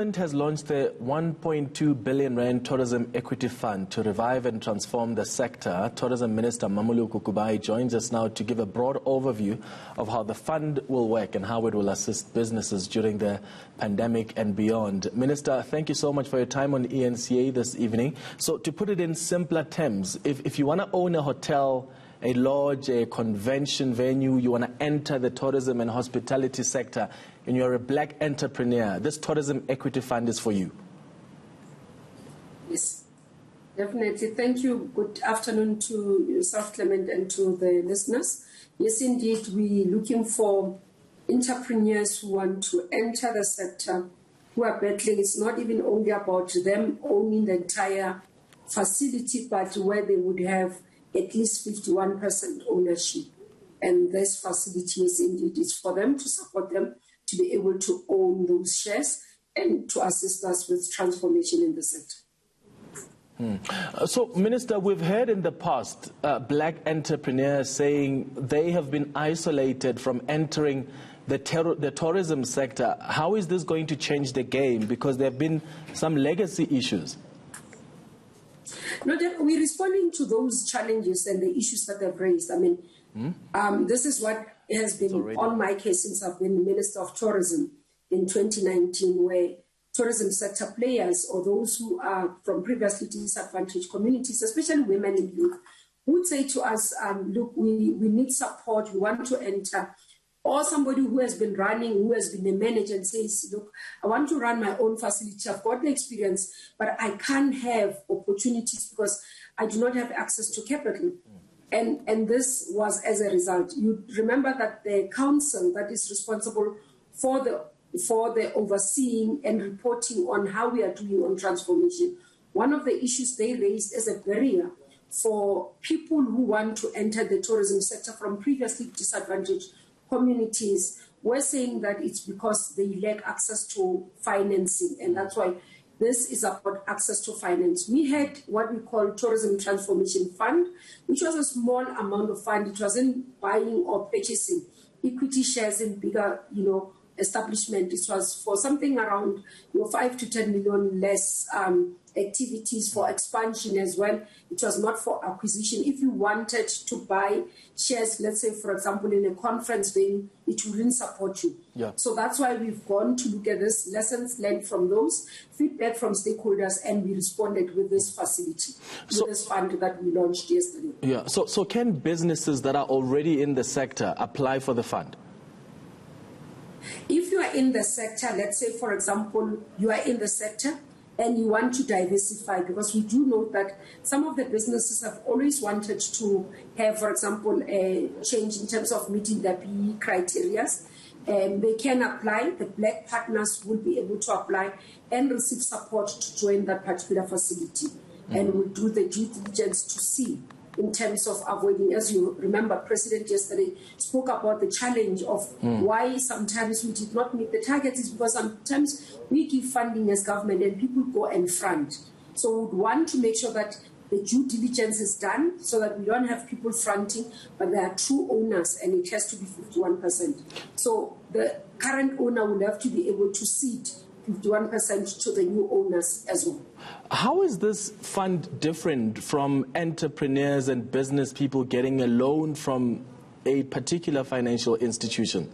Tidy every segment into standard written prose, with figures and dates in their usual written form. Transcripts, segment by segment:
Government has launched the 1.2 billion rand Tourism Equity Fund to revive and transform the sector. Tourism Minister Mmamoloko Kubayi joins us now to give a broad overview of how the fund will work and how it will assist businesses during the pandemic and beyond. Minister, thank you so much for your time on eNCA this evening. So to put it in simpler terms, if you want to own a hotel, a lodge, a convention venue, you want to enter the tourism and hospitality sector, and you're a black entrepreneur, this Tourism Equity Fund is for you. Yes, definitely. Thank you. Good afternoon to yourself, Clement, and to the listeners. Yes, indeed, we're looking for entrepreneurs who want to enter the sector, who are battling. It's not even only about them owning the entire facility, but where they would have at least 51% ownership. And this facility is indeed is for them, to support them, to be able to own those shares and to assist us with transformation in the sector. So, Minister, we've heard in the past black entrepreneurs saying they have been isolated from entering the tourism sector. How is this going to change the game? Because there have been some legacy issues. No, we're responding to those challenges and the issues that they've raised. I mean, this is what has been on my case since I've been Minister of Tourism in 2019, where tourism sector players or those who are from previously disadvantaged communities, especially women and youth, would say to us, look, we need support, we want to enter. Or somebody who has been running, who has been a manager and says, look, I want to run my own facility, I've got the experience, but I can't have opportunities because I do not have access to capital. And this was as a result. You remember that the council that is responsible for the overseeing and reporting on how we are doing on transformation, one of the issues they raised as a barrier for people who want to enter the tourism sector from previously disadvantaged communities, were saying that it's because they lack access to financing, and that's why this is about access to finance. We had what we call Tourism Transformation Fund, which was a small amount of fund. It wasn't buying or purchasing equity shares in bigger, establishment. It was for something around 5 to 10 million less activities for expansion as well. It was not for acquisition. If you wanted to buy shares, let's say, for example, in a conference venue, it wouldn't support you. Yeah. So that's why we've gone to look at this, lessons learned from those, feedback from stakeholders, and we responded with this facility, with this fund that we launched yesterday. Yeah. So can businesses that are already in the sector apply for the fund? If you are in the sector, let's say, for example, you are in the sector and you want to diversify, because we do know that some of the businesses have always wanted to have, for example, a change in terms of meeting the PE criteria. They can apply. The black partners will be able to apply and receive support to join that particular facility. And we'll do the due diligence to see in terms of avoiding, as you remember, President yesterday spoke about the challenge of why sometimes we did not meet the targets is because sometimes we give funding as government and people go and front. So we want to make sure that the due diligence is done so that we don't have people fronting, but there are true owners and it has to be 51%. So the current owner will have to be able to cede 51% to the new owners as well. How is this fund different from entrepreneurs and business people getting a loan from a particular financial institution?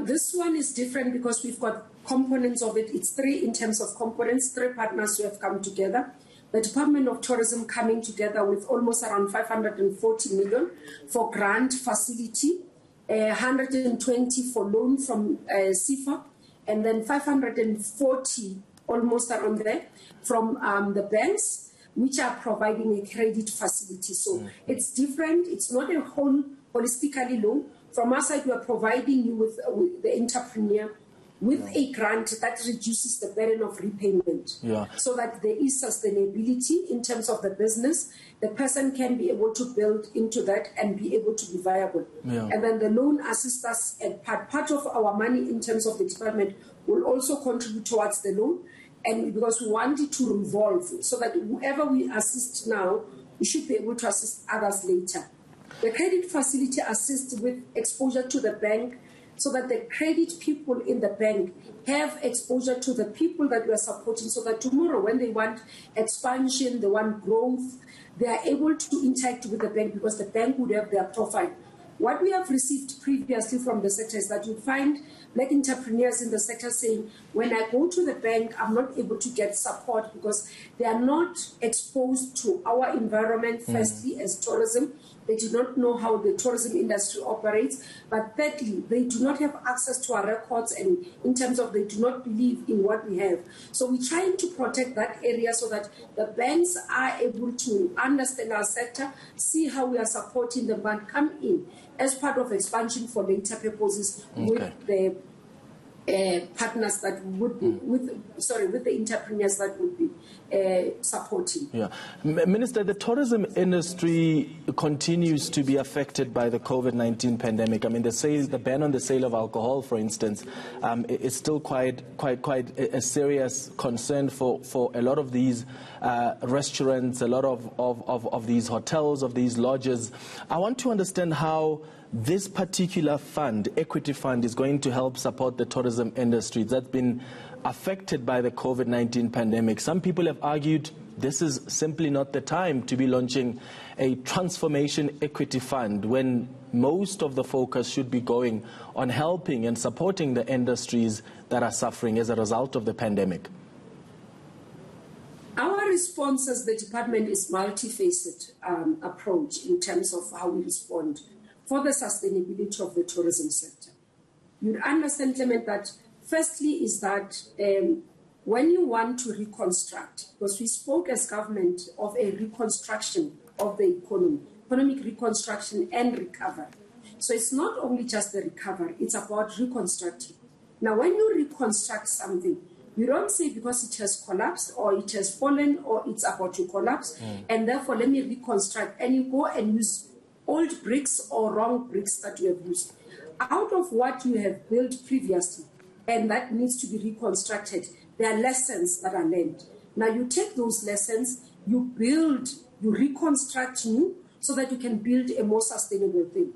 This one is different because we've got components of it. It's three in terms of components, three partners who have come together. The Department of Tourism coming together with almost around 540 million for grant facility, 120 for loan from CIFA, and then 540 almost around there from the banks, which are providing a credit facility. So it's different. It's not a whole holistically loan. From our side, we are providing you with the entrepreneur with a grant that reduces the burden of repayment, so that there is sustainability in terms of the business. The person can be able to build into that and be able to be viable. And then the loan assists us, and part of our money in terms of the department will also contribute towards the loan, and because we want it to revolve, so that whoever we assist now, we should be able to assist others later. The credit facility assists with exposure to the bank so that the credit people in the bank have exposure to the people that we are supporting, so that tomorrow when they want expansion, they want growth, they are able to interact with the bank because the bank would have their profile. What we have received previously from the sector is that you find black entrepreneurs in the sector saying, when I go to the bank, I'm not able to get support because they are not exposed to our environment, firstly, as tourism. They do not know how the tourism industry operates. But thirdly, they do not have access to our records, and in terms of they do not believe in what we have. So we're trying to protect that area so that the banks are able to understand our sector, see how we are supporting them, and come in as part of expansion for later purposes with the partners that would be, with the entrepreneurs that would be supporting. Yeah. Minister, the tourism industry continues to be affected by the COVID-19 pandemic. I mean, the ban on the sale of alcohol, for instance, is still quite a serious concern for a lot of these restaurants, a lot of these hotels, of these lodges. I want to understand how this particular fund, equity fund, is going to help support the tourism industry that's been affected by the COVID-19 pandemic. Some people have argued this is simply not the time to be launching a transformation equity fund when most of the focus should be going on helping and supporting the industries that are suffering as a result of the pandemic. Our response as the department is multifaceted approach in terms of how we respond for the sustainability of the tourism sector. You'd understand, Clement, that firstly is that when you want to reconstruct, because we spoke as government of a reconstruction of the economy, economic reconstruction and recovery. So it's not only just the recovery, it's about reconstructing. Now, when you reconstruct something, you don't say because it has collapsed or it has fallen or it's about to collapse, and therefore let me reconstruct, and you go and use old bricks or wrong bricks that you have used. Out of what you have built previously, and that needs to be reconstructed, there are lessons that are learned. Now you take those lessons, you build, you reconstruct new, so that you can build a more sustainable thing.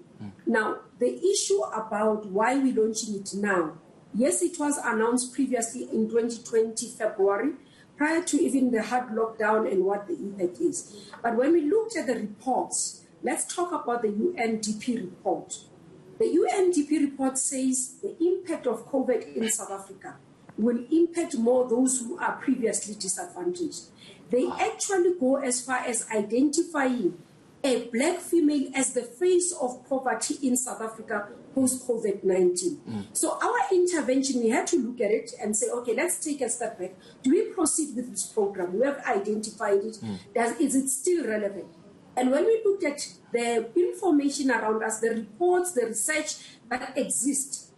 Now, the issue about why we're launching it now, yes, it was announced previously in 2020 February, prior to even the hard lockdown and what the impact is. But when we looked at the reports, let's talk about the UNDP report. The UNDP report says the impact of COVID in South Africa will impact more those who are previously disadvantaged. They actually go as far as identifying a black female as the face of poverty in South Africa post-COVID-19. So our intervention, we had to look at it and say, okay, let's take a step back. Do we proceed with this program? We have identified it. Is it still relevant? And when we looked at the information around us, the reports, the research that exists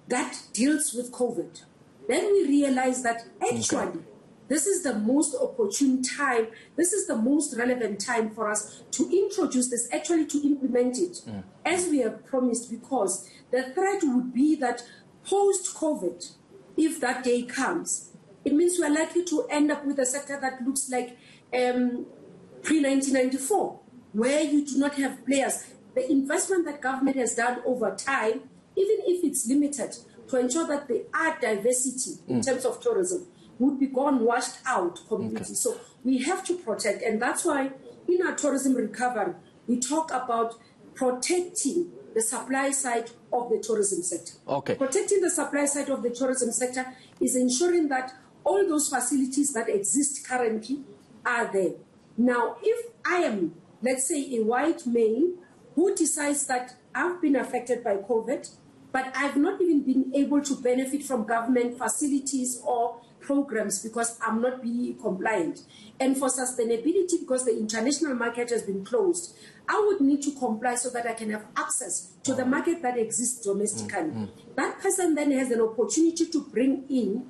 that deals with COVID, then we realized that actually this is the most opportune time, this is the most relevant time for us to introduce this, actually to implement it as we have promised, because the threat would be that post-COVID, if that day comes, it means we are likely to end up with a sector that looks like pre-1994, where you do not have players. The investment that government has done over time, even if it's limited, to ensure that there are diversity in terms of tourism, would be gone, washed out completely. So we have to protect, and that's why in our tourism recovery, we talk about protecting the supply side of the tourism sector. Protecting the supply side of the tourism sector is ensuring that all those facilities that exist currently are there. Now, if I am, let's say, a white male who decides that I've been affected by COVID, but I've not even been able to benefit from government facilities or programs because I'm not being compliant. And for sustainability, because the international market has been closed, I would need to comply so that I can have access to the market that exists domestically. That person then has an opportunity to bring in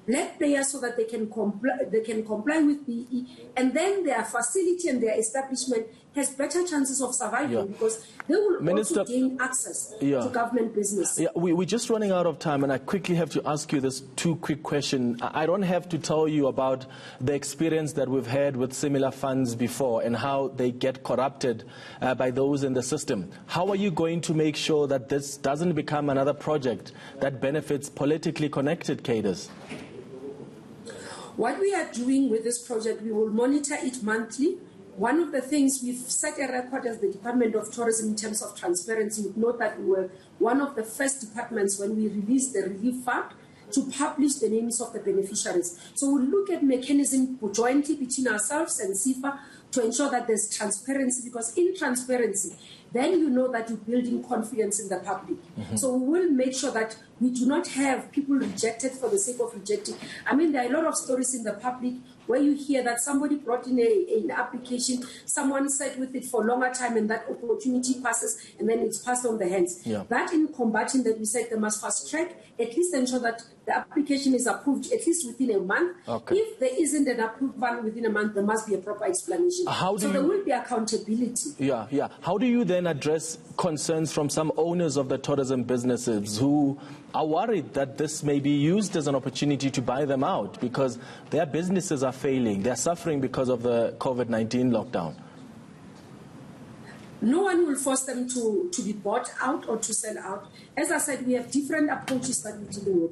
black players so that they can comply with PE, and then their facility and their establishment has better chances of surviving because they will also gain access to government business. Yeah, we're just running out of time, and I quickly have to ask you this two quick question. I don't have to tell you about the experience that we've had with similar funds before and how they get corrupted by those in the system. How are you going to make sure that this doesn't become another project that benefits politically connected cadres? What we are doing with this project, we will monitor it monthly. One of the things we've set a record as the Department of Tourism in terms of transparency. You note that we were one of the first departments when we released the relief fund to publish the names of the beneficiaries. So we'll look at mechanism jointly between ourselves and CIFA to ensure that there's transparency, because in transparency, then you know that you're building confidence in the public. So we will make sure that we do not have people rejected for the sake of rejecting. I mean, there are a lot of stories in the public where you hear that somebody brought in an application, someone sat with it for a longer time, and that opportunity passes, and then it's passed on the hands. That in combating that, we said they must fast track, at least ensure that the application is approved at least within a month. If there isn't an approved one within a month, there must be a proper explanation. So there will be accountability. How do you then address concerns from some owners of the tourism businesses who are worried that this may be used as an opportunity to buy them out because their businesses are failing, they're suffering because of the COVID-19 lockdown? No one will force them to be bought out or to sell out. As I said, we have different approaches that we're dealing with.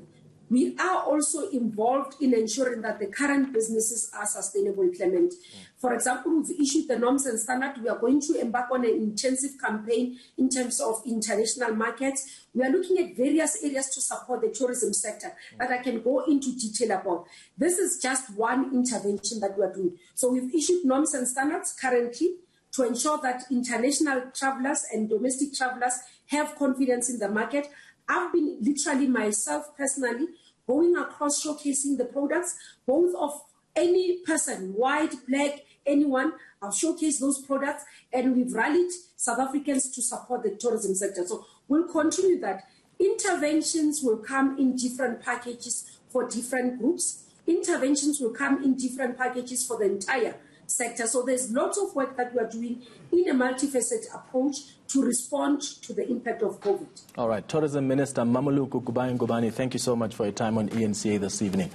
We are also involved in ensuring that the current businesses are sustainable, Clement. For example, we've issued the norms and standards. We are going to embark on an intensive campaign in terms of international markets. We are looking at various areas to support the tourism sector that I can go into detail about. This is just one intervention that we are doing. So we've issued norms and standards currently to ensure that international travelers and domestic travelers have confidence in the market. I've been literally myself personally going across showcasing the products, both of any person, white, black, anyone. I've showcased those products, and we've rallied South Africans to support the tourism sector. So we'll continue that. Interventions will come in different packages for different groups. Interventions will come in different packages for the entire sector. So there's lots of work that we are doing in a multifaceted approach to respond to the impact of COVID. All right. Tourism Minister Mmamoloko Kubayi-Ngubane, thank you so much for your time on eNCA this evening.